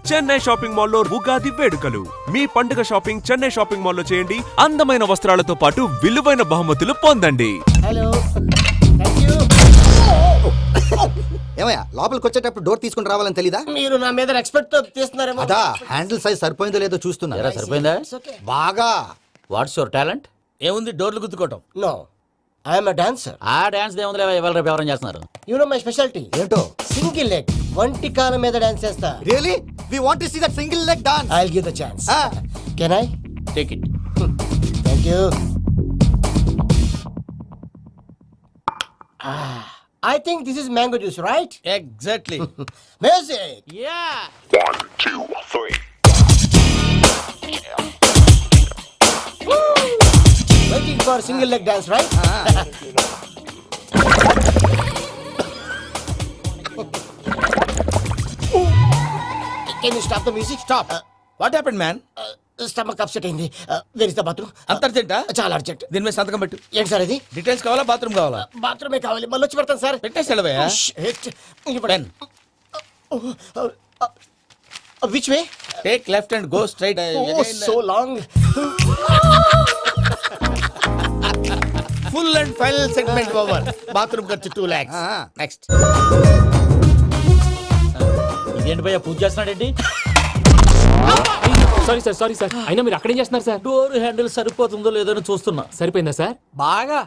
Chennai shopping మాల్లో ఉగాది వేడుకలు. మీ పండుగ షాపింగ్ చెన్నై షాపింగ్ మాల్లో చేయండి. అందమైన వస్త్రాలతో పాటు విలువైన బహుమతులు పొందండి. Hello, thank you. ఏమయ్యా లోపలికి వచ్చేటప్పుడు డోర్ తీసుకుని రావాలని తెలీదా? మీరు నా మీద ఎక్స్పెక్ట్ తో తీస్తున్నారేమో. అదా హ్యాండిల్ సైజ్ సరిపోయిందో లేదో చూస్తున్నా. సరిపోయిందా? బాగా. What's your talent? ఏముంది డోర్లు గుద్దుకోవటం. No, I'm a dancer. ఆ డాన్స్ దేవుందిలే, ఇవాళ రేపు ఎవరైనా చేస్తున్నారు. యు నో మై స్పెషాలిటీ ఏంటో? సింగిల్ లెగ్, వంటి కాలం మీద డాన్స్ చేస్తా. Really we want to see that single leg dance. I will give the chance. Can I? Take it. Thank you. I think this is mango juice, right? Exactly. Music. Yeah. 1, 2, 3. Waiting for single leg dance, right? Can you stop the music? Stop. What happened, man? Stomach upset అయింది. Where is the bathroom? అంత అర్జెంటా? చాలా urgent. దీని మీద సంతకం పెట్టు. ఏంటి sir ఇది? Details కావాలా బాత్రూమ్ కావాలా? బాత్రూమే కావాలి, మళ్ళీ వచ్చి పెడతాను సార్. పెట్టేసి వెళ్ళవయ్యా. Pen. Which way? Take left and go straight. Oh, so long. Full and final segment over. Bathroom ఖర్చు 2 lakhs. నెక్స్ట్. ఇదేంటి భయ్యా పూజ చేస్తున్నాడేంటి? సారీ సార్ అయినా మీరు అక్కడేం చేస్తున్నారు సార్? డోర్ హ్యాండిల్ సరిపోతుందో లేదో అని చూస్తున్నా. సరిపోయిందా సార్? బాగా.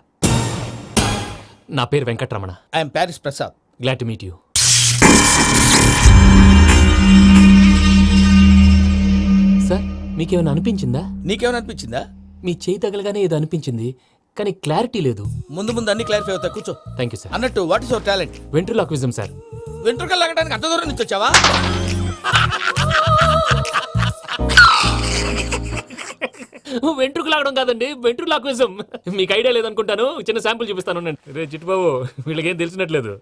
నా పేరు Venkataramana. I'm Paris Prasad. Glad to meet you. Sir మీకేమైనా అనిపించిందా? నీకేమైనా అనిపించిందా? మీ చేయి తగలగానే ఏదో అనిపించింది, కానీ క్లారిటీ లేదు. ముందు అన్ని క్లారిఫై అవుతాయి, కూర్చో. Thank you sir. అన్నట్టు what is your talent? Ventriloquism sir. వెంట్రుకలు లాగడానికి అంత దూరం నుంచి వచ్చావా? వెంట్రుకు లాగడం కాదండి, వెంట్రులాక్విజం. మీకు ఐడియా లేదనుకుంటాను, చిన్న శాంపుల్ చూపిస్తాను. రే చిట్టుబాబు, వీళ్ళకేం తెలిసినట్లేదు.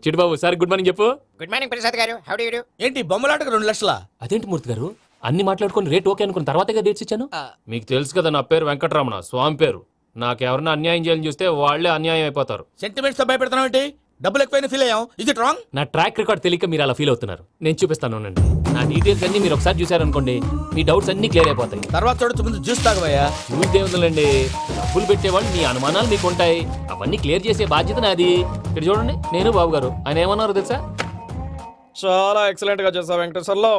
చిట్టుబాబు సార్ గుడ్ మార్నింగ్ చెప్పు. Good morning Prasad garu. How do you do? ఏంటి బొమ్మలాటకు 2 లక్షలా? అదేంటి మూర్తి గారు, అన్ని మాట్లాడుకుని రేట్ ఓకే అనుకున్న తర్వాతగా డేట్స్ ఇచ్చాను. మీకు తెలుసు కదా నా పేరు వెంకటరమణ, స్వామి పేరు. నాకెవరన్నా అన్యాయం చేయాలని చూస్తే వాళ్లే అన్యాయం అయిపోతారు. సెంటిమెంట్స్ తో భయపెడతావు ఏంటి? డబ్బులు ఎక్కువైనా ఫీల్ అయ్యాం. ఇది రాంగ్. నా ట్రాక్ రికార్డ్ తెలియక మీరు అలా ఫీల్ అవుతున్నారు. నేను చూపిస్తాను ఉండండి. నా డీటెయిల్స్ అన్ని మీరు ఒకసారి చూసారనుకోండి, మీ డౌట్స్ అన్ని క్లియర్ అయిపోతాయి. తర్వాత చూడొచ్చు, ముందు జ్యూస్ తాగవయ్యా. చూస్తే ఉందండి, డబ్బులు పెట్టేవాళ్ళు మీ అనుమానాలు మీకు ఉంటాయి, అవన్నీ క్లియర్ చేసే బాధ్యత నాది. ఇక్కడ చూడండి, నేను బాబు గారు. ఆయన ఏమన్నారు తెలుసా? చాలా ఎక్సలెంట్ గా చేసావు వెంకటేశ్వర్లో.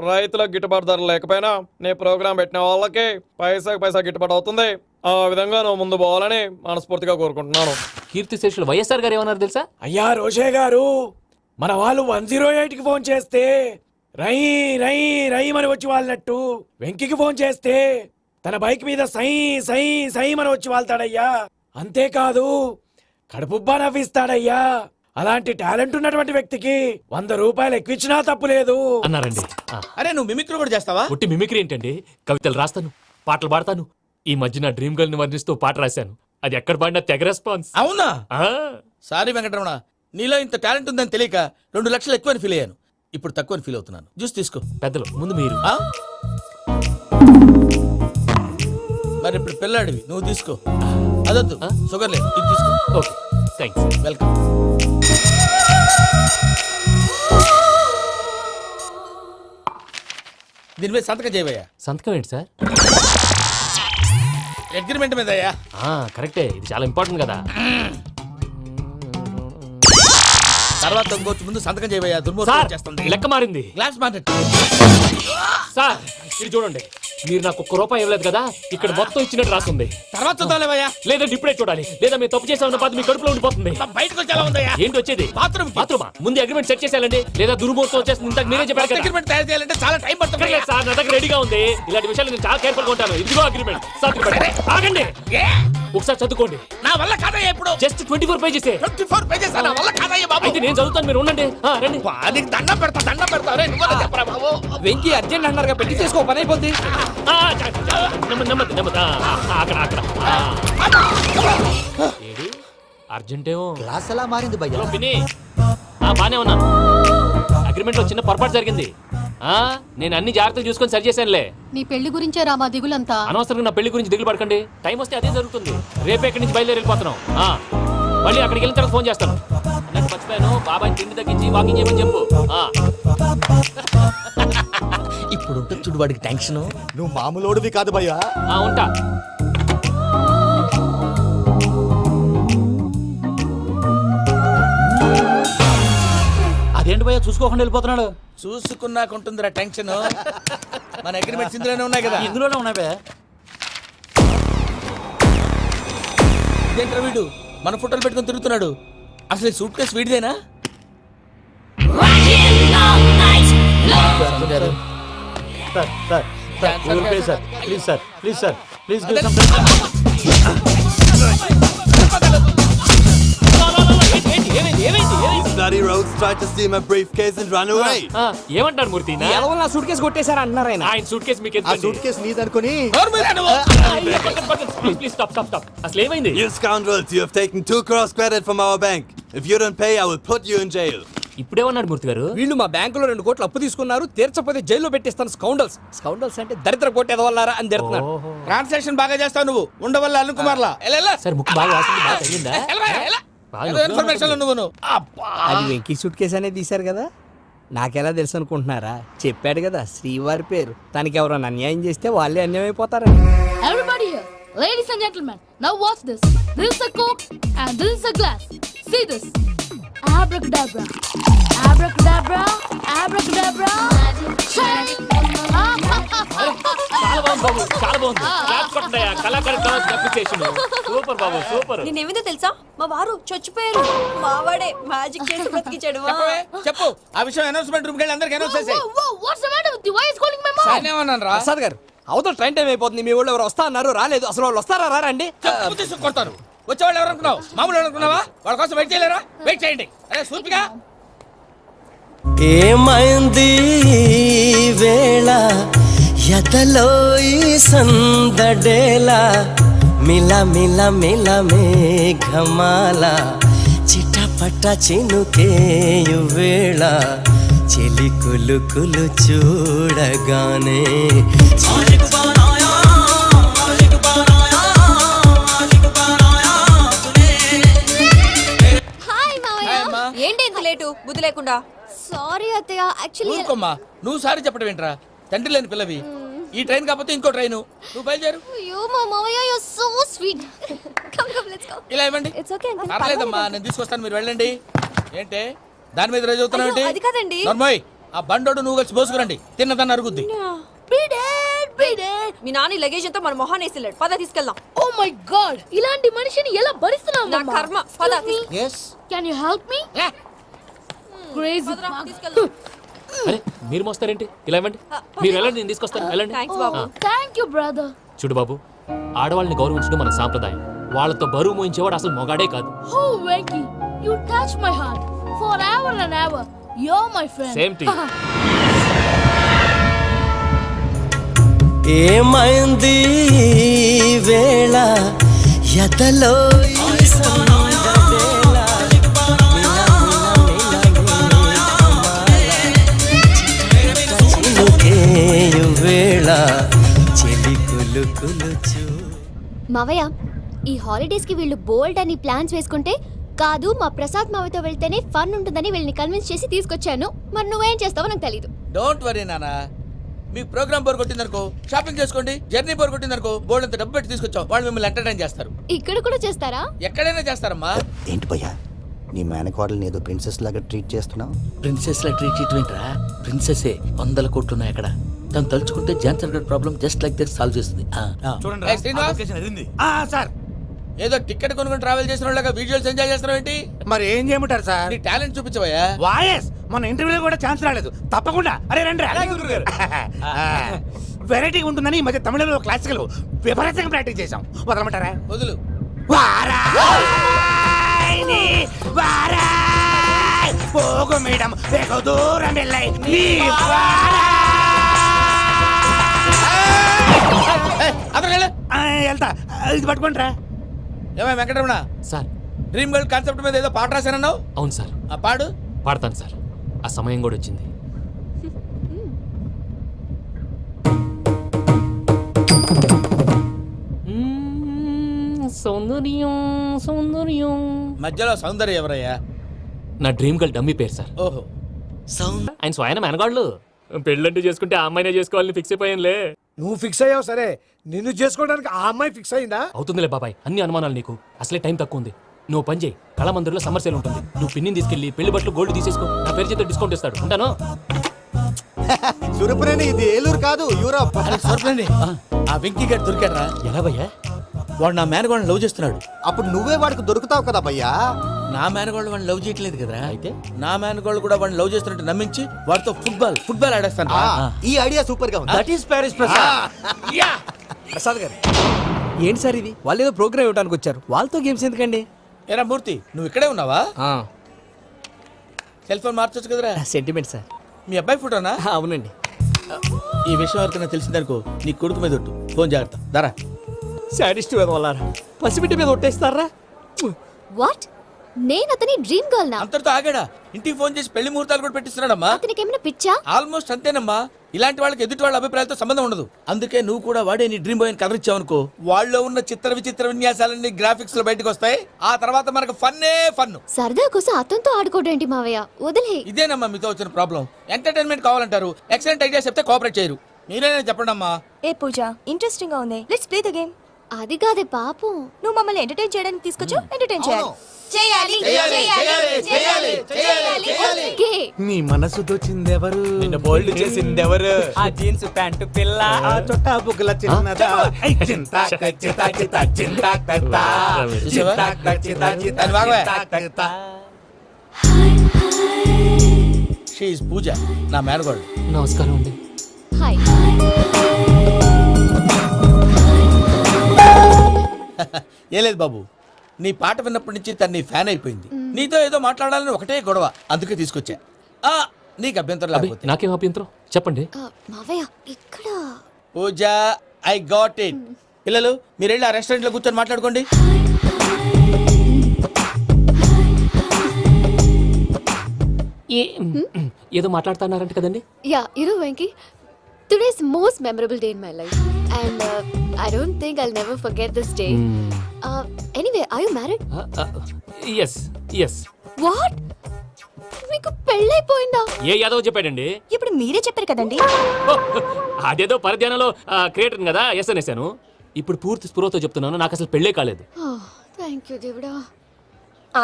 రైతులకు గిట్టుబాటు ధర లేకపోయినా నీ ప్రోగ్రాం పెట్టిన వాళ్ళకి పైసాకి పైసా గిట్టుబాటు అవుతుంది. ఆ విధంగా నువ్వు ముందు పోవాలని మనస్ఫూర్తిగా కోరుకుంటున్నాను. కీర్తి శేషులు వైఎస్ఆర్ గారు ఏమన్నారు తెలుసా? అయ్యా రోషే గారు, మన వాళ్ళు 108కి ఫోన్ చేస్తే రై రై రై అని వచ్చి వాళ్ళనట్టు, వెంకికి ఫోన్ చేస్తే తన బైక్ మీద సై సై సై అని వచ్చి వాళ్తాడయ్యా. అంతేకాదు కడుపుబ్బా నవ్విస్తాడయ్యా. అలాంటి టాలెంట్ ఉన్నటువంటి వ్యక్తికి 100 రూపాయలు ఎక్కువచ్చినా తప్పు లేదు అన్నారండి. అరే నువ్వు మిమిక్రీ కూడా చేస్తావా? ఒట్టి మిమిక్రీ ఏంటండి, కవితలు రాస్తాను, పాటలు పాడతాను. ఈ మధ్య నా డ్రీమ్ గర్ల్ ని వర్ణిస్తూ పాట రాశాను. అది ఎక్కడ పాడినా తెగ రెస్పాన్స్. అవునా? సారీ వెంకటరమణ, నీలో ఇంత టాలెంట్ ఉందని తెలియక 2 లక్షలు ఎక్కువని ఫీల్ అయ్యాను. ఇప్పుడు తక్కువని ఫీల్ అవుతున్నాను. జ్యూస్ తీసుకో. పెద్దలు ముందు మీరు. మరి ఇప్పుడు పిల్లాడివి, నువ్వు తీసుకో. అదొద్దు, షుగర్ లేదు, ఇది తీసుకో. Okay thanks. వెల్కమ్. దీని మీద సంతకం చేయవయ్యా. సంతకం ఏంటి సార్? అగ్రిమెంట్ మీద అయ్యా. కరెక్టే, ఇది చాలా ఇంపార్టెంట్ కదా. తర్వాత ఇంకొచ్చి ముందు సంతకం చేయవయ్యా. దుర్మోహం చేస్తుంది. లెక్క మారింది. Glass market. సార్ ఇది చూడండి, మీరు నాకు 1 రూపాయి ఇవ్వలేదు కదా, ఇక్కడ మొత్తం ఇచ్చినట్టు రాస్తుంది. తర్వాత చూద్దాంలేవయ్యా. లేదంటే ఇప్పుడే చూడాలి, లేదా మీరు తప్పు చేసామన్న బాధ మీ కడుపులో ఉండిపోతుంది. బయటకు వచ్చేలా ఉందయ్యా. ఏంటి వచ్చేది? బాత్రూమా? ముందు అగ్రిమెంట్ సెట్ చేసేయాలండి, లేదా దుర్మూర్తం వచ్చేస్తుంది. ఇంతకు మీరే చెప్పారు కదా. అగ్రిమెంట్ తయారు చేయాలంటే చాలా టైం పడుతుంది సార్. నా దగ్గర రెడీగా ఉంది. ఇలాంటి విషయాలు నేను చాలా కేర్ఫుల్ గా ఉంటాను. ఇదిగో అగ్రిమెంట్. ఆగండి, ఒకసారి చదువుకోండి. నా వల్ల కాదయ్యా. ఇప్పుడు జస్ట్ 24 పేజెస్. 24 పేజెస్ నా వల్ల కాదయ్యా బాబు. అయితే నేను చదువుతాను, మీరు ఉండండి. రండి. నీకు దండం పెడతా. రే నువ్వు చెప్పరా బాబు. వెంకీ అర్జెంట్ అన్నారుగా, పెట్టి చేసుకో, పని అయిపోద్ది. నెమ్మది. అక్కడ ఏడి అర్జెంటేమో. క్లాస్ ఎలా మారింది భయ్యా? పిన్ని బానే ఉన్నాను. అగ్రిమెంట్ లో చిన్న పొరపాటు జరిగింది. నేను అన్ని జాగ్రత్తలు చూసుకొని సరి చేశానులే. నీ పెళ్లి గురించే రామా దిగులంతా. అనవసరంగా నా పెళ్లి గురించి దిగులు పడకండి. టైం వస్తే అదే జరుగుతుంది. రేపే ఇక్కడి నుంచి బయలుదేరి వెళ్ళిపోతున్నాం. మళ్ళీ అక్కడికి వెళ్ళిన తర్వాత ఫోన్ చేస్తాను. నేను మర్చిపోయాను బాబాయ్ తిండి తగ్గించి వాకింగ్ చేయమని చెప్పు ఆ. ఇప్పుడు ఉంటుంది చూడు వాడికి టెన్షన్. నువ్వు మామూలోడివి కాదు భయ్యా. ఆ, ఉంటా. అదేంటి భయ్యా చూసుకోకుండా వెళ్ళిపోతున్నాడు? చూసుకున్నాక ఉంటుందిరా టెన్షన్. మన అగ్రిమెంట్స్ ఇందులోనే ఉన్నాయి కదా. ఇందులోనే ఉన్నాయి భయ్యా. ఇదేంట్రా వీడు మన ఫోటోలు పెట్టుకొని తిరుగుతున్నాడు? అసలు సూట్ కేసు వీడిదేనా? Please sir please sir please ఏమైంది ఏమైంది ఏమైంది Bloody rogues tried to steal my briefcase and run away. ఆ, ఏమంటారు మూర్తి నా? నా సూట్ కేసు కొట్టేశారు అంటున్నారు ఆయన. ఆయన సూట్ కేసు మీకు ఆ సూట్ కేసు నీదనుకుని. Please please stop stop stop. అసలు ఏమైంది? You scoundrels, you have taken 2 crores credit from our bank. If you don't pay, I will put you in jail. ఇప్పుడేమన్నాడు మూర్తి గారు? వీళ్ళు మా బ్యాంకులో 2 కోట్లు అప్పు తీసుకున్నారు, తీర్చకపోతే జైల్లో పెట్టిస్తాను. స్కౌండల్స్ స్కౌండల్స్ అంటే దరిద్ర కోట ఎదవల్లారా అని తిడుతున్నారు. ట్రాన్సాక్షన్ బాగా చేస్తావు నువ్వు. ఉండవల్ల అరుణ్ కుమార్ లా సార్ ముక్కు బాగా వాసింది, బాగా తగిలిందా? బాగా నొప్పి ఇన్ఫర్మేషన్ నువ్వు. అది వెంకీ సూట్ కేసు అనేది తీశారు కదా, నాకెలా తెలుసు అనుకుంటున్నారా? చెప్పాడు కదా శ్రీవారి పేరు. తనకి ఎవరైనా అన్యాయం చేస్తే వాళ్ళే అన్యాయం అయిపోతారని. Everybody here, ladies and gentlemen, now watch this. This is a coke and this is a glass. See this. Abracadabra. Abracadabra. Abracadabra. చాలా బాగుంది బాబు, చాలా బాగుంది. క్లాప్స్ కొట్టండి, కళాకారు అప్రిసియేషన్. సూపర్ బాబు, సూపర్. నేనేమిందో తెలుసా, మా వారు చచ్చిపోయారు. మావాడే మ్యాజిక్ చేసి బ్రతికించాడు. చెప్పు ఆ విషయం అనౌన్స్మెంట్ రూమ్ కెళ్ళి అందరికి అనౌన్స్ చేసేయ్. What's the matter with you? Why is calling my mom? నేనేమన్నాను రా? ప్రసాద్ గారు, అవతల ట్రైన్ టైం అయిపోతుంది. మీ వాళ్ళు ఎవరు వస్తా అన్నారు, రాలేదు. అసలు వాళ్ళు వస్తారా రారండి? చెప్పు తీసుకు కొడతారు. వచ్చేవాళ్ళు ఎవరు అనుకున్నావు? మామూలు అనుకున్నావా? వాళ్ళ కోసం వెయిట్ చేయలేరా? వెయిట్ చేయండి. అరే సూపిగా ఏమైంది వేళ ఎదలో ఈ సందడేలా మిల మిల మిల మేఘమాల చిటపట చినుకేయు వేళ చెలి కులు కులు చూడగానే హాయ్ మావయ్య. ఏంటి ఇంత లేటు? బుద్ధి లేకుండా. సారీ అత్తయ్య, యాక్చువల్లీ ఊరుకోమ్మా. నువ్వు సారి చెప్పడం ఏంట్రా? తండ్రి లేని పిల్లవి. ఈ ట్రైన్ కాకపోతే ఇంకో ట్రైన్. నువ్వు బయలుదేరు. అయ్యో మా మావయ్య, you are so sweet. Come come let's go. ఇలా ఇవ్వండి. ఇట్స్ ఓకే అండి. పర్లేదమ్మా, నేను తీసుకొస్తాను, మీరు వెళ్ళండి. ఏంటే దాని మీద రోజు అవుతున్నావు ఏంటి? అయ్యో, అది కాదండి. నర్మోయ్, ఆ బండోడు నువ్వు కలిసి పోసుకురండి. తిన్నదాన్ని అరుగుద్ది. మీ నాని లగేజ్ అంతా మన మొహాన్ని వేసిల్లాడు. పద తీసుకెళ్దాం. Oh my God! ఇలాంటి మనిషిని ఎలా భరిస్తున్నావు? నా కర్మ. పద Yes. Can you help me? Crazy. తీసుకెళ్దాం. అరే మీరు మోస్తారేంటి? ఇలా ఇవ్వండి. మీరు వెళ్ళండి, నేను తీసుకొస్తాను. వెళ్ళండి. Thanks Babu. Thank you, brother. చూడు బాబు, ఆడవాళ్ళని గౌరవించడం మన సాంప్రదాయం. వాళ్ళతో బరువు మోయించేవాడు అసలు మొగాడే కాదు. Oh, Venky, you touch my heart forever and ever. You're my friend. Same to you. ఏమైంది వేళ ఎదలో ఈ సందడేలా చినుకేయు వేళ చెలి కులు కులు చూ. మావయ్య, ఈ హాలిడేస్ కి వీళ్ళు బోల్డ్ అని ప్లాన్స్ వేసుకుంటే కాదు మా ప్రసాద్ మావయ్యతో వెళ్తేనే ఫన్ ఉంటుందని వీళ్ళని కన్విన్స్ చేసి తీసుకొచ్చాను. మరి నువ్వేం చేస్తావో నాకు తెలీదు. డోంట్ వరీ నానా. మీ ప్రోగ్రామ్ బోర్ కొట్టిందనుకో షాపింగ్ చేసుకోండి. జర్నీ బోర్ కొట్టిందనుకో బోర్డు అంత డబ్బు పెట్టి తీసుకొచ్చాం. వాళ్ళు మిమ్మల్ని ఎంటర్టైన్ చేస్తారు. ఇక్కడ కూడా చేస్తారా? ఎక్కడైనా చేస్తారమ్మా. ఏంటి భయ్యా, నీ మేనకోడల్ని ఏదో ప్రిన్సెస్ లాగా ట్రీట్ చేస్తున్నావు? ప్రిన్సెస్ లా ట్రీట్ చేయటమేంట్రా? ప్రిన్సెసే 100 కోట్లు ఉన్నాయి అక్కడ. తను తలుచుకుంటే జాన్సన్ గడ్ problem just like that solve చేస్తుంది. ఏయ్, శ్రీనివాస్. సార్, ఏదో టికెట్ కొనుక్కొని ట్రావెల్ చేసిన వాళ్ళగా విజువల్స్ ఎంజాయ్ చేస్తున్నావు ఏంటి? మరి ఏం చేయమంటారు సార్? నీ టాలెంట్ చూపించవయ్యా. వాయస్ మన ఇంటర్వ్యూలో కూడా ఛాన్స్ రాలేదు. తప్పకుండా అరే రండి. వెరైటీ ఉంటుందని ఈ మధ్య తమిళంలో క్లాసికల్ విపరీతంగా ప్రాక్టీస్ చేశాం. వదలమంటారా? వదులు. వారాయని వారాయ్ పోగు మేడం వెగు దూరం వెళ్ళై నీ వెళ్తా. ఇది పట్టుకుంటారా? ఏమై Venkataramana, sir. Dream girl concept మీద ఏదో పాట రాశానన్నావు. అవును సార్. ఆ పాడు. పాడతాను సార్. ఆ సమయం కూడా వచ్చింది. సౌందర్యం సౌందర్యం. మధ్యలో సౌందర్యం ఎవరయ్యా? నా డ్రీమ్ గర్ల్ డమ్మీ పేరు సార్. ఓహో ఆయన స్వయం మెనగాళ్ళు. పెళ్ళంటూ చేసుకుంటే ఆ అమ్మాయినే చేసుకోవాలని ఫిక్స్ అయిపోయానులే. నువ్వు ఫిక్స్ అయ్యావు సరే, నిన్ను చేసుకోవడానికి ఆ అమ్మాయి ఫిక్స్ అయిందా? అవుతుందిలే బాబాయ్, అన్ని అనుమానాలు నీకు. అసలే టైం తక్కువ ఉంది. నువ్వు పని చేయి, కళమందిర్లో సమ్మర్ సేల్ ఉంటుంది. నువ్వు పిన్నిని తీసుకెళ్లి పెళ్లి బట్టలు గోల్డ్ తీసేసుకో. నా పేరు చేత డిస్కౌంట్ ఇస్తాడు. ఉంటాను. సురపురేని ఇది ఏలూరు కాదు, యూరప్. సర్ప్లండి ఆ వెంకీ గారు దొరికాడరా. ఎలా భయ్యా? వాడు నా మేనగోళ్ళని లవ్ చేస్తున్నాడు. అప్పుడు నువ్వే వాడికి దొరుకుతావు కదా భయ్యా. నా మేనగోళ్ళు వాడిని లవ్ చేయట్లేదు కదరా. అయితే నా మేనగోళ్ళు కూడా వాడిని లవ్ చేస్తున్నట్టు నమ్మించి వాడితో ఫుట్బాల్ ఆడేస్తాను. ఈ ఐడియా సూపర్ గా ఉంది. That is Paris Prasad. Prasad గారు ఏంటి సార్ ఇది? వాళ్ళు ఏదో ప్రోగ్రామ్ ఇవ్వడానికి వచ్చారు, వాళ్ళతో గేమ్స్ ఎందుకండి? ఏరా మూర్తి, నువ్వు ఇక్కడే ఉన్నావా? సెల్ ఫోన్ మార్చొచ్చు కదరా. Sentiment sir. మీ అబ్బాయి ఫోటోనా? అవునండి. ఈ విషయం ఎవరికైనా తెలిసిందనుకో నీ కొడుకు మీద ఒట్టు. ఫోన్ జాగ్రత్త. దారా. సాడిస్ట్ వాళ్ళారా, పసిబిడ్డ మీద ఒట్టేస్తారా? వాట్? నేను అతని డ్రీమ్ గర్ల్ నా? అంతటితో ఆగాడా? ఇంటికి ఫోన్ చేసి పెళ్లి ముహూర్తాలు కూడా పెట్టిస్తున్నాడమ్మా. అతనికి ఏమైనా పిచ్చా? ఆల్మోస్ట్ అంతేనమ్మా. ఇలాంటి వాళ్ళకి ఎదుటి వాళ్ళ అభిప్రాయాలతో సంబంధం ఉండదు. అందుకే నువ్వు కూడా వాడే నీ డ్రీమ్ బాయ్ కవర్ ఇచ్చావనుకో, వాళ్ళలో ఉన్న చిత్ర విచిత్ర విన్యాసాలన్నీ గ్రాఫిక్స్ లో బయటకు వస్తాయి. ఆ తర్వాత మనకు ఫన్నే ఫన్. సరదా కోసం అతనితో ఆడుకోవడం మావయ్య, వదిలే. ఇదేనమ్మా మీతో వచ్చిన ప్రాబ్లం. ఎంటర్టైన్మెంట్ కావాలంటారు, ఎక్సలెంట్ ఐడియా చెప్తే కోఆపరేట్ చేయరు. మీరేనా చెప్పండి అమ్మా. ఏ పూజ, ఇంట్రెస్టింగ్ గా ఉంది. Let's play the game. అది కాదే పాపం. నువ్వు మమ్మల్ని ఎంటర్టైన్ చేయడానికి తీసుకొచ్చావు, ఎంటర్టైన్ చేయాలి. ఓకే. నీ మనసు దోచిందెవరు? నిన్న బోల్డ్ చేసిందెవరు? ఆ జీన్స్ ప్యాంటు పిల్ల, ఆ చుట్టా బుగ్గల చిన్నదా. చూసావా? అది బాగోయ్. షీ ఈజ్ పూజ, నా మేనగోడు. నమస్కారం అండి. హాయ్. ఏ లేదు బాబు, నీ పాట విన్నప్పటి నుంచి తను నీ ఫ్యాన్ అయిపోయింది. నీతో ఏదో మాట్లాడాలని ఒకటే గొడవ, అందుకే తీసుకొచ్చా. నీకు అభ్యంతరం అబ్బే, లేకపోతే. నాకేం అభ్యంతరం చెప్పండి. మావయ్య ఇక్కడ. పూజ, ఐ గాట్ ఇట్. పిల్లలు మీరు వెళ్ళి ఆ రెస్టారెంట్ లో కూర్చొని మాట్లాడుకోండి. ఏదో మాట్లాడుతున్నారంట కదండి. యా, ఇరు Venky. Today's most memorable day in my life, and I don't think I'll never forget this day. Anyway, are you married? Yes yes. What? మీకు పెళ్ళైపోయిందా? ఏ యాదవ్ చెప్పాడండి? ఇప్పుడు మీరే చెప్పారు కదండి. అదేదో పరధ్యానంలో క్రియేటర్ కదా ఎస్ అనేసాను. ఇప్పుడు పూర్తి స్పృహతో చెప్తున్నాను, నాకు అసలు పెళ్ళే కాలేదు. థ్యాంక్ యూ దేవుడా.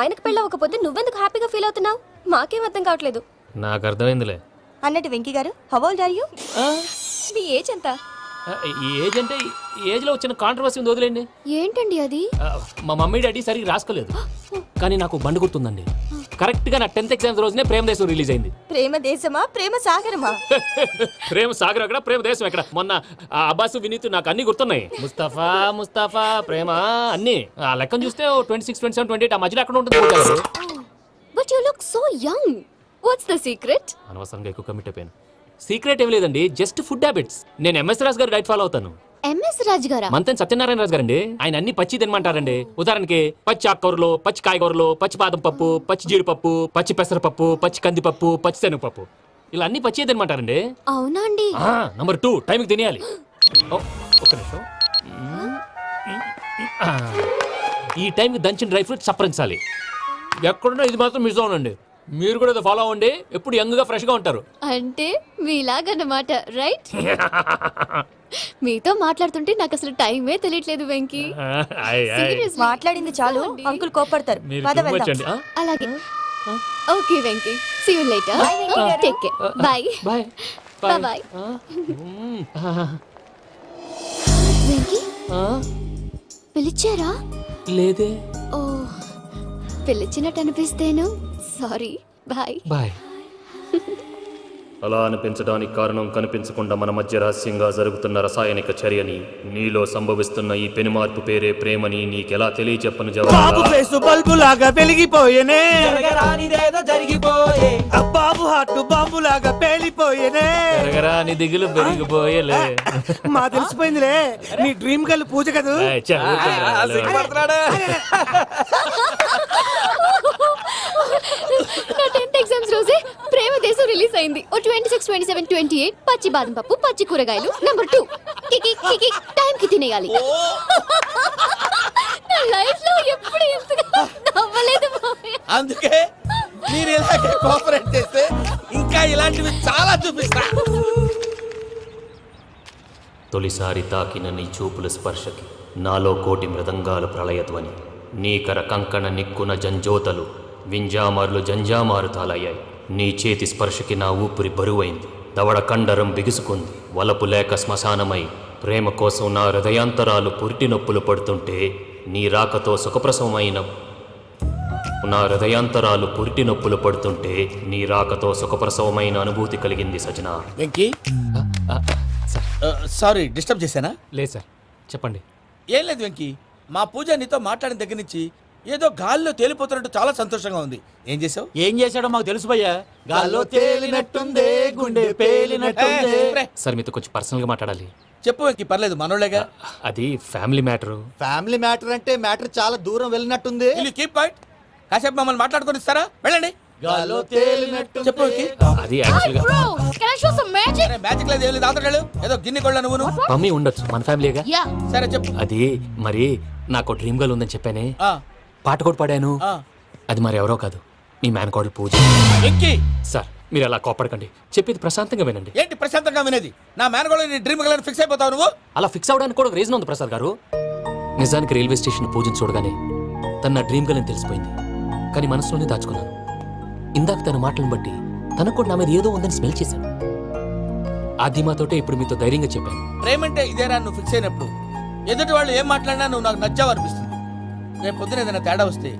ఆయనకు పెళ్ళవకపోతే నువ్వెందుకు హ్యాపీగా ఫీల్ అవుతున్నావు? మాకేం అర్థం కావట్లేదు. నాకు అర్థమైందిలే. అన్నట్టు Venky garu, how old are you? మీ ఏజ్ ఎంత? ఏజ్ అంటే ఏజ్ లో వచ్చిన కాంట్రవర్సీ ఉంది, వదిలేండి. ఏంటండి అది? మా మమ్మీ డాడీ సరిగ్గా రాసుకోలేదు, కానీ నాకు బండి గుర్తుందండి. కరెక్ట్ గా నా 10th ఎగ్జామ్స్ రోజునే ప్రేమ దేశం రిలీజ్ అయింది. ప్రేమ దేశమా, ప్రేమ సాగరమా? ప్రేమ సాగర్ ఎక్కడ, ప్రేమ దేశం ఎక్కడ? మొన్న అబ్బాసు వినీత్ నాకు అన్ని గుర్తున్నాయి. ముస్తఫా ముస్తఫా ప్రేమ అన్ని ఆ లెక్కను చూస్తే 26, 27, 28 ఆ మధ్యలో ఎక్కడ ఉంటుంది. But you look so young. What's the secret? అనవసరంగా ఎక్కువ కమిట్ అయిపోయాను. సీక్రెట్ ఏం లేదండి, జస్ట్ ఫుడ్ హ్యాబిట్స్. నేను ఎంఎస్ రాజు గారు డైట్ ఫాలో అవుతాను. MS రాజ్ గారా? మంతెన్ సత్యనారాయణ రాజు గారండి. ఆయన అన్ని పచ్చి తినమంటారండి. ఉదాహరణకి పచ్చి ఆకుకూరలు, పచ్చి కాయగూరలు, పచ్చి బాదం పప్పు, పచ్చి జీడిపప్పు, పచ్చి పెసరపప్పు, పచ్చి కందిపప్పు, పచ్చి శనగపప్పు, ఇలా అన్ని పచ్చి తినమంటారండి. అవునా అండి? నంబర్ 2 టైంకి తినేయాలి. ఒక్క నిమిషం. ఈ టైంకి దంచిన డ్రై ఫ్రూట్స్ సప్పరించాలి. ఎక్కడున్నా ఇది మాత్రం మిస్ అవునండి. మీరు కూడా ఫాలో అవ్వండి, ఎప్పుడు యంగ్ గా ఫ్రెష్ గా ఉంటారు. అంటే మీలాగన్నమాట, రైట్? మీతో మాట్లాడుతుంటే నాకు అసలు టైమే తెలియట్లేదు వెంకీ. Seriously. మాట్లాడింది చాలు, అంకుల్ కోపడతారు. మీరు పద too much వెళ్దాం. అండి. అలాగే. Okay Venky, see you later. Take care. Bye. Bye bye. Venky, పిలిచారా? లేదే. ఓ, పిలిచినట్టు అనిపిస్తేను సారీ. బాయ్. బాయ్. అలా అనిపించడానికి కారణం కనిపించకుండా మన మధ్య రహస్యంగా జరుగుతున్న రసాయనిక చర్యని, నీలో సంభవిస్తున్న ఈ పెనుమార్పు పేరే ప్రేమని నీకెలా తెలియచెప్పను జవాబు. ఫేసు బల్బు లాగా వెలిగిపోయేనే, జరిగిపోయే. బాబు హార్ట్ బాంబు లాగా పేలిపోయేనే. నీ దిగులు పెరిగిపోయేలే. మా తెలిసిపోయిందిలే, నీ డ్రీమ్ గర్ల్ పూజ కదా. నా 10th ఎగ్జామ్స్ రోజే ప్రేమ దేశం రిలీజ్ అయింది. 26, 27, 28 పచ్చి బాదం పప్పు, పచ్చి కూరగాయలు. నంబర్ 2 కికి కికి టైం కి తినేయాలి. నా లైఫ్ లో ఎప్పుడు ఇంతగా నవ్వలేదు మావయ్య. అందుకే మీరు ఇలాగే కోఆపరేట్ చేస్తే ఇంకా ఇలాంటివి చాలా చూపిస్తా. తొలిసారి తాకిన నీ చూపుల స్పర్శకి నాలో కోటి మృదంగాలు ప్రళయధ్వని, నీకర కంకణ నిక్కున జంజోతలు వింజామార్లు జంజామారు తాలయ్యాయి. నీ చేతి స్పర్శకి నా ఊపిరి బరువైంది, దవడ కండరం బిగుసుకుంది. వలపు లేక శ్మశానమై ప్రేమ కోసం నా హృదయాంతరాలు పురిటి నొప్పులు పడుతుంటే నీ రాకతో సుఖప్రసవమైన నా హృదయాంతరాలు పురిటి నొప్పులు పడుతుంటే నీ రాకతో సుఖప్రసవమైన అనుభూతి కలిగింది సజనా. వెంకీ సారీ డిస్టర్బ్ చేశానా? లేదు సార్, చెప్పండి. ఏం లేదు వెంకీ, మా పూజ నీతో మాట్లాడిన దగ్గర నుంచి ఏదో గాల్లో తేలిపోతున్నట్టు చాలా సంతోషంగా ఉంది. ఏం చేసావు? ఏం చేశాడో మాకు తెలుసు భయ్యా. గాల్లో తేలినట్టుందే గుండె పేలినట్టుందే. సార్ మీతో కొంచెం పర్సనల్గా మాట్లాడాలి. చెప్పు వెంకీ, పర్లేదు మనోళ్ళేగా. అది ఫ్యామిలీ మ్యాటరు. ఫ్యామిలీ మ్యాటర్ అంటే మ్యాటర్ చాలా దూరం వెళ్ళినట్టుంది. Keep point. కాసేపు మమ్మల్ని మాట్లాడుకొని ఇస్తారా? వెళ్ళండి. గాల్లో తేలినట్టు చెప్పు వెంకీ. అది యాక్చువల్గా Bro, can I show some magic? అరే మ్యాజిక్ లేదు, ఏం లేదు, ఆతడాలు ఏదో గిన్నె కొళ్ళ నువ్వు. మమ్మీ ఉండొచ్చు, మన ఫ్యామిలీగా. Yeah. సరే చెప్పు. అది మరి నాకు డ్రీమ్ గర్ల్ ఉందని చెప్పానే, ఆ, పాట కూడా పాడాను. ఆ. అది మరి ఎవరో కాదు, మీ మేనకోడలు పూజ. వెంకీ సార్ మీరు అలా కోపడకండి, చెప్పేది ప్రశాంతంగా వినండి. ఏంటి ప్రశాంతంగా వినేది? నా మేనగోళ్ళు నీ డ్రీమ్ గర్ల్ ఫిక్స్ అయిపోతావు నువ్వు. అలా ఫిక్స్ అవడానికి కూడా ఒక రీజన్ ఉంది ప్రసాద్ గారు. నిజానికి రైల్వే స్టేషన్ పూజను చూడగానే తన నా డ్రీమ్ గర్ల్ అని తెలిసిపోయింది, కానీ మనసులోనే దాచుకున్నాను. ఇందాక తన మాటలను బట్టి తనకు కూడా నా మీద ఏదో ఉందని స్మెల్ చేశాను. ఆ ధీమాతోటే ఇప్పుడు మీతో ధైర్యంగా చెప్పాను. ప్రేమంటే ఇదేరా నువ్వు ఫిక్స్ అయినప్పుడు ఎదుటి వాళ్ళు ఏం మాట్లాడినా నువ్వు నాకు నచ్చావు అనిపిస్తుంది. రేపు పొద్దున ఏదైనా తేడా వస్తే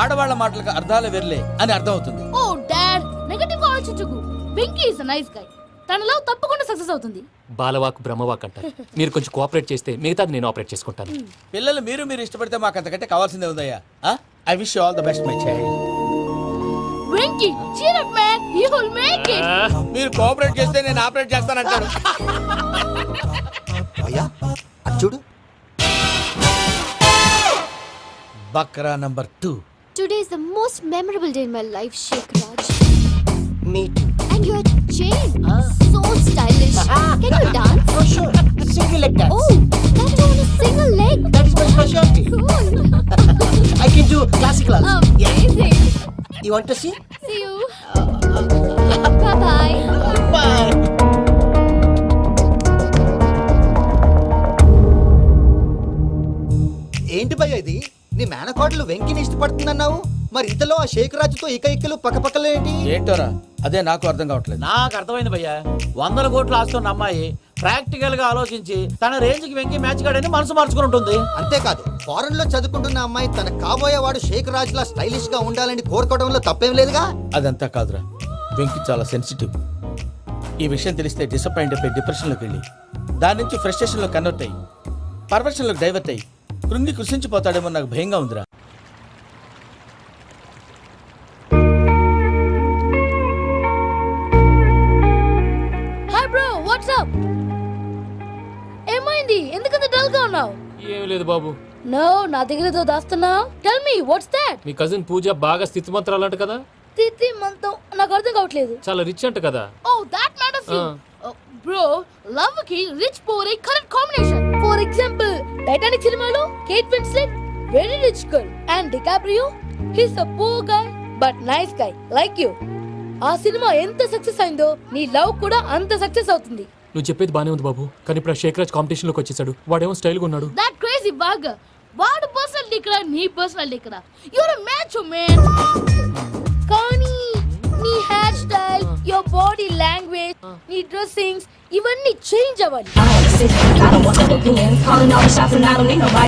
ఆడవాళ్ల మాటలకు అర్థాలు వెర్లే అని అర్థం అవుతుంది. Oh, Dad, నెగటివ్ ఆలోచించకు. Venky is a nice guy. తన లవ్ తప్పకుండా సక్సెస్ అవుతుంది. బాలవాక్ బ్రహ్మవాక్ అంటారు. మీరు కొంచెం కోఆపరేట్ చేస్తే మిగతాది నేను ఆపరేట్ చేసుకుంటాను. పిల్లలు మీరు ఇష్టపడితే మాకు అంతకంటే కావాల్సిందే ఉందయ్యా. I wish you all the best my child. Venky, cheer up man, you will make it. మీరు కోఆపరేట్ చేస్తే నేను ఆపరేట్ చేస్తానంటాడు. అయ్యా అది చూడు. Bakra number 2. Today is the most memorable day in my life, Sheikh Raj. Me too. And your chain, so stylish. Can you dance? For sure. Single leg dance. Oh, that too on a single leg. That is my specialty. Cool. I can do classical also. Amazing. You want to see? See you. Bye-bye. Bye. ఏంటి భయ్య ఇది? నీ మేనకోడలు వెంకిని ఇష్టపడుతుందన్నావు, మరి ఇంతలో ఆ షేక్ రాజుతో ఇకలు పక్కపక్కలు ఏంటి? ఏంటోరా అదే నాకు అర్థం కావట్లేదు. నాకు అర్థమైంది భయ్యా. 100 కోట్లు ఆస్తున్న అమ్మాయి ప్రాక్టికల్ గా ఆలోచించి తన రేంజ్ కి వెంకి మ్యాచ్ కాడని మనసు మార్చుకుని ఉంటుంది. అంతేకాదు, ఫారెన్ లో చదువుకుంటున్న అమ్మాయి తన కాబోయే వాడు షేక్ రాజ్ లా స్టైలిష్ గా ఉండాలని కోరుకోవడంలో తప్పేం లేదుగా. అదంతా కాదురా, వెంకి చాలా సెన్సిటివ్. ఈ విషయం తెలిస్తే డిసప్పాయింట్ అయిపోయి డిప్రెషన్లోకి వెళ్ళి దాని నుంచి ఫ్రస్ట్రేషన్లో కన్వర్ట్ అయ్యి పర్వర్షన్లోకి డైవర్ట్ అయ్యి కృంగి కృషించిపోతాడేమో నాకు భయంగా ఉందిరా. Hi bro, what's up? ఏమైంది? ఎందుకంత డల్ గా ఉన్నావు? ఏం లేదు బాబు. నో, నా దగ్గర ఏదో దాస్తున్నావు. Tell me what's that? మీ కజిన్ పూజ బాగా స్థితి మంత్రాలు అంట కదా. తిత్తి మంతం నాకు అర్థం కావట్లేదు. చాలా రిచ్ అంట కదా. Oh that matters you. Bro, love కి rich poor a correct combination. For example Titanic సినిమాలో Kate Winslet very rich girl and DiCaprio his a poor guy but nice guy like you. ఆ సినిమా ఎంత success అయిందో నీ love కూడా అంత success అవుతుంది. నువ్వు చెప్పేది బానే ఉంది బాబు, కానీ ఇప్పుడు షేక్ రాజ్ కాంపిటీషన్ లోకి వచ్చేసాడు. వాడేమో స్టైల్ గా ఉన్నాడు. That crazy bag. వాడు పర్సనల్ ఇక్కడ, నీ పర్సనల్ ఇక్కడ. You're a match man. కానీ నీ hair style, your body language, నీ డ్రెస్సింగ్స్ ఇవన్నీ చేంజ్ అవ్వాలి.